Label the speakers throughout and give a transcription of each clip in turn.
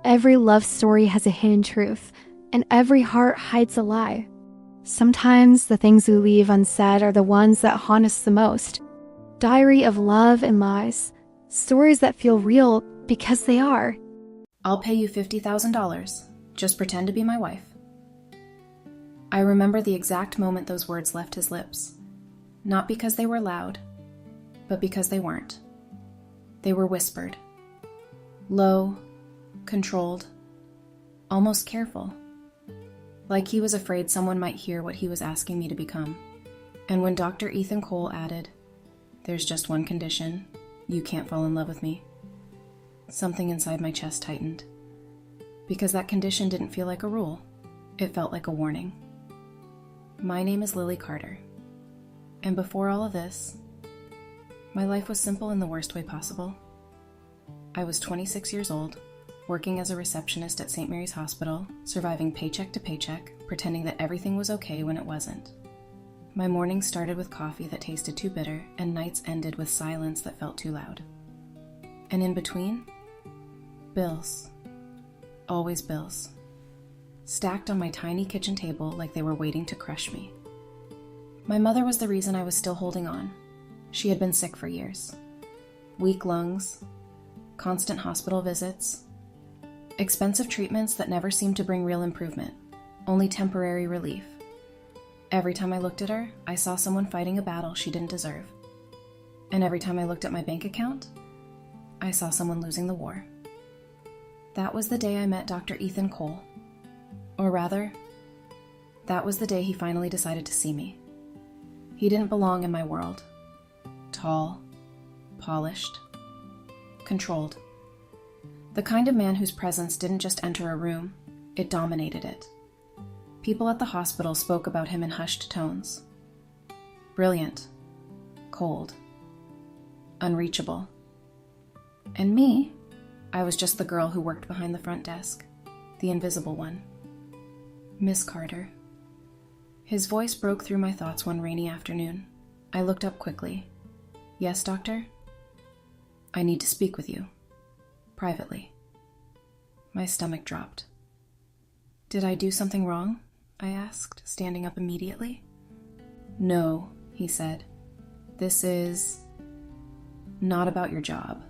Speaker 1: Every love story has a hidden truth, and every heart hides a lie. Sometimes the things we leave unsaid are the ones that haunt us the most. Diary of love and lies. Stories that feel real because they are.
Speaker 2: I'll pay you $50,000. Just pretend to be my wife. I remember the exact moment those words left his lips. Not because they were loud, but because they weren't. They were whispered. Low, controlled, almost careful. Like he was afraid someone might hear what he was asking me to become. And when Dr. Ethan Cole added, "There's just one condition. You can't fall in love with me," something inside my chest tightened. Because that condition didn't feel like a rule. It felt like a warning. My name is Lily Carter. And before all of this, my life was simple in the worst way possible. I was 26 years old, working as a receptionist at St. Mary's Hospital, surviving paycheck to paycheck, pretending that everything was okay when it wasn't. My mornings started with coffee that tasted too bitter, and nights ended with silence that felt too loud. And in between, bills. Always bills. Stacked on my tiny kitchen table like they were waiting to crush me. My mother was the reason I was still holding on. She had been sick for years. Weak lungs, constant hospital visits, expensive treatments that never seemed to bring real improvement, only temporary relief. Every time I looked at her, I saw someone fighting a battle she didn't deserve. And every time I looked at my bank account, I saw someone losing the war. That was the day I met Dr. Ethan Cole. Or rather, that was the day he finally decided to see me. He didn't belong in my world. Tall, polished, controlled. The kind of man whose presence didn't just enter a room, it dominated it. People at the hospital spoke about him in hushed tones. Brilliant, cold, unreachable. And me, I was just the girl who worked behind the front desk, the invisible one. Miss Carter. His voice broke through my thoughts one rainy afternoon. I looked up quickly. "Yes, doctor? I need to speak with you. Privately." My stomach dropped. "Did I do something wrong?" I asked, standing up immediately. "No," he said. "This is not about your job."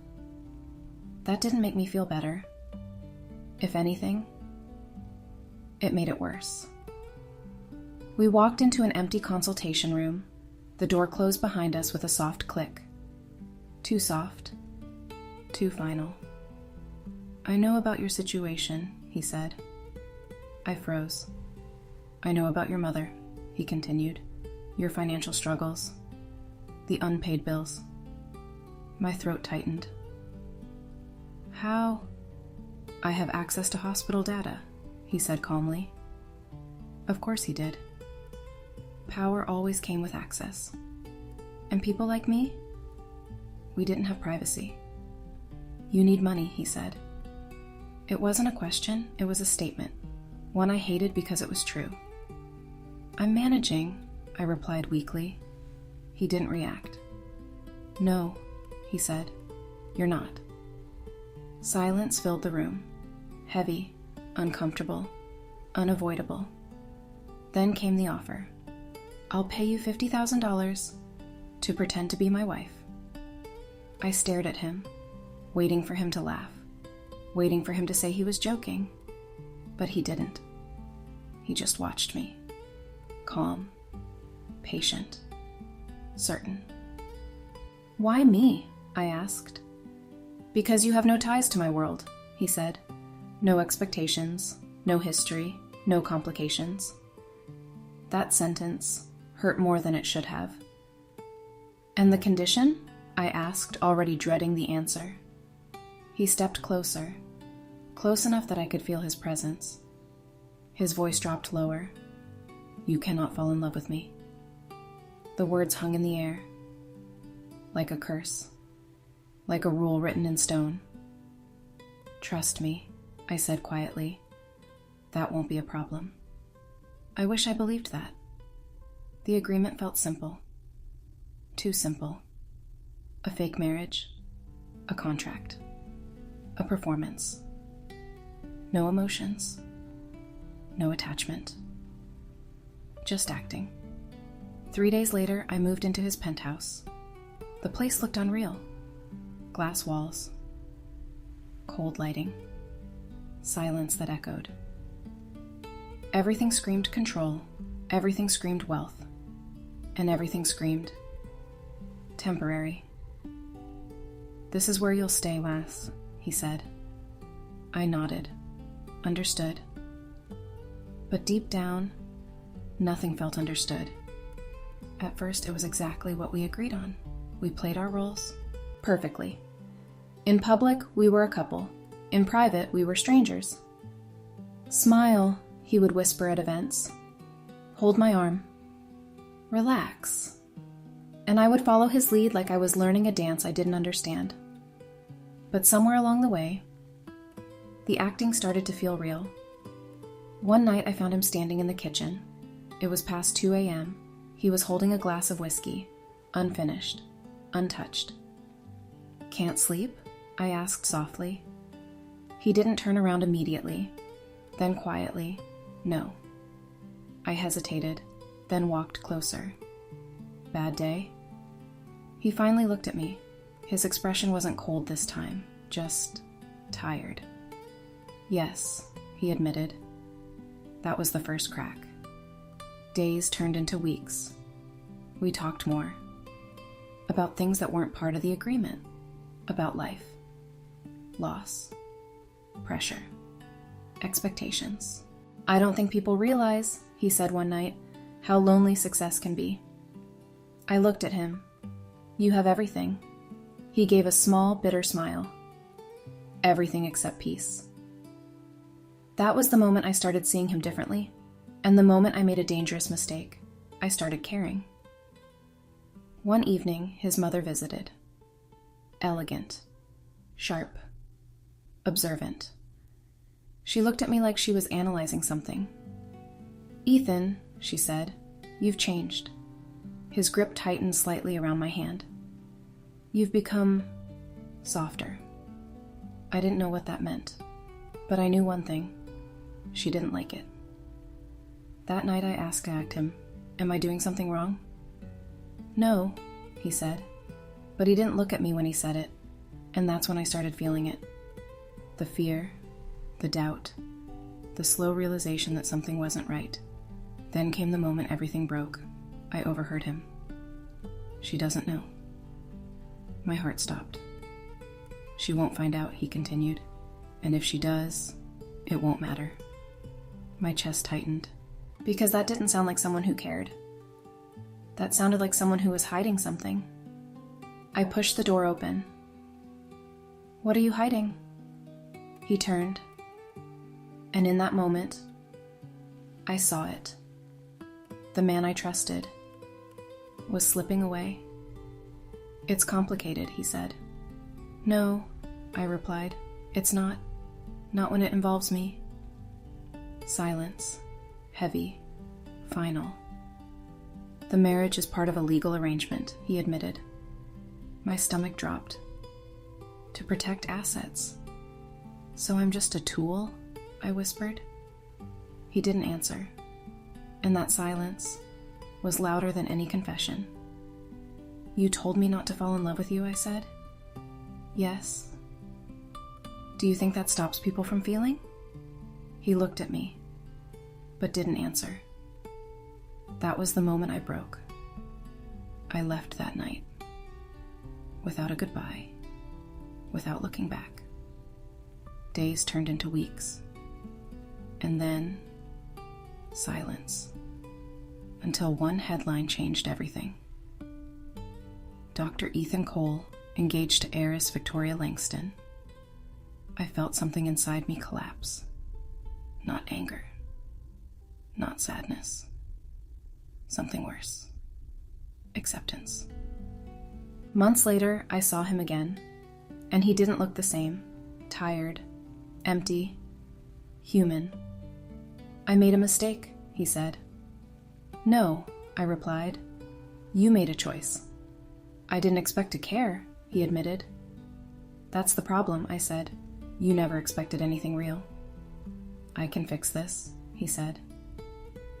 Speaker 2: That didn't make me feel better. If anything, it made it worse. We walked into an empty consultation room. The door closed behind us with a soft click. Too soft. Too final. "I know about your situation," he said. I froze. "I know about your mother," he continued. "Your financial struggles. The unpaid bills." My throat tightened. "How?" "I have access to hospital data," he said calmly. Of course he did. Power always came with access. And people like me? We didn't have privacy. "You need money," he said. It wasn't a question, it was a statement. One I hated because it was true. "I'm managing," I replied weakly. He didn't react. "No," he said. "You're not." Silence filled the room. Heavy, uncomfortable, unavoidable. Then came the offer. "I'll pay you $50,000 to pretend to be my wife." I stared at him, waiting for him to laugh, waiting for him to say he was joking. But he didn't. He just watched me. Calm, patient, certain. "Why me?" I asked. "Because you have no ties to my world," he said. "No expectations, no history, no complications." That sentence hurt more than it should have. "And the condition?" I asked, already dreading the answer. He stepped closer, close enough that I could feel his presence. His voice dropped lower. "You cannot fall in love with me." The words hung in the air, like a curse, like a rule written in stone. "Trust me," I said quietly. "That won't be a problem." I wish I believed that. The agreement felt simple. Too simple. A fake marriage. A contract. A performance. No emotions. No attachment. Just acting. 3 days later, I moved into his penthouse. The place looked unreal. Glass walls. Cold lighting. Silence that echoed. Everything screamed control. Everything screamed wealth. And everything screamed temporary. "This is where you'll stay, Lass," he said. I nodded. Understood. But deep down, nothing felt understood. At first, it was exactly what we agreed on. We played our roles perfectly. In public, we were a couple. In private, we were strangers. "Smile," he would whisper at events. "Hold my arm. Relax." And I would follow his lead like I was learning a dance I didn't understand. But somewhere along the way, the acting started to feel real. One night, I found him standing in the kitchen. It was past 2 a.m. He was holding a glass of whiskey, unfinished, untouched. "Can't sleep?" I asked softly. He didn't turn around immediately. Then quietly, "No." I hesitated, then walked closer. "Bad day?" He finally looked at me. His expression wasn't cold this time, just tired. "Yes," he admitted. That was the first crack. Days turned into weeks. We talked more. About things that weren't part of the agreement. About life. Loss. Pressure. Expectations. "I don't think people realize," he said one night, "how lonely success can be." I looked at him. "You have everything." He gave a small, bitter smile. "Everything except peace." That was the moment I started seeing him differently, and the moment I made a dangerous mistake. I started caring. One evening, his mother visited. Elegant. Sharp. Observant. She looked at me like she was analyzing something. "Ethan," she said, "you've changed." His grip tightened slightly around my hand. "You've become softer." I didn't know what that meant, but I knew one thing. She didn't like it. That night I asked him, "Am I doing something wrong?" "No," he said, but he didn't look at me when he said it, and that's when I started feeling it. The fear, the doubt, the slow realization that something wasn't right. Then came the moment everything broke. I overheard him. "She doesn't know." My heart stopped. "She won't find out," he continued, "and if she does, it won't matter." My chest tightened, because that didn't sound like someone who cared. That sounded like someone who was hiding something. I pushed the door open. "What are you hiding?" He turned, and in that moment, I saw it. The man I trusted was slipping away. "It's complicated," he said. "No," I replied. "It's not. Not when it involves me." Silence. Heavy. Final. "The marriage is part of a legal arrangement," he admitted. My stomach dropped. "To protect assets. So I'm just a tool?" I whispered. He didn't answer, and that silence was louder than any confession. "You told me not to fall in love with you," I said. "Yes." "Do you think that stops people from feeling?" He looked at me, but didn't answer. That was the moment I broke. I left that night, without a goodbye, without looking back. Days turned into weeks, and then silence, until one headline changed everything. Dr. Ethan Cole engaged to heiress Victoria Langston. I felt something inside me collapse. Not anger. Not sadness. Something worse. Acceptance. Months later, I saw him again, and he didn't look the same. Tired, empty, human. "I made a mistake," he said. "No," I replied. "You made a choice." "I didn't expect to care," he admitted. "That's the problem," I said. "You never expected anything real." "I can fix this," he said.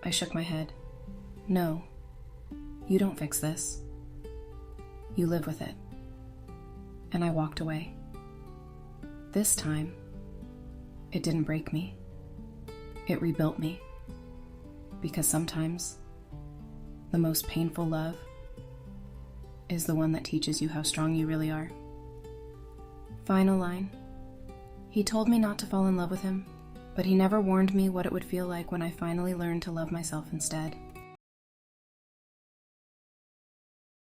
Speaker 2: I shook my head. "No, you don't fix this. You live with it." And I walked away. This time, it didn't break me. It rebuilt me. Because sometimes, the most painful love is the one that teaches you how strong you really are. Final line. He told me not to fall in love with him, but he never warned me what it would feel like when I finally learned to love myself instead.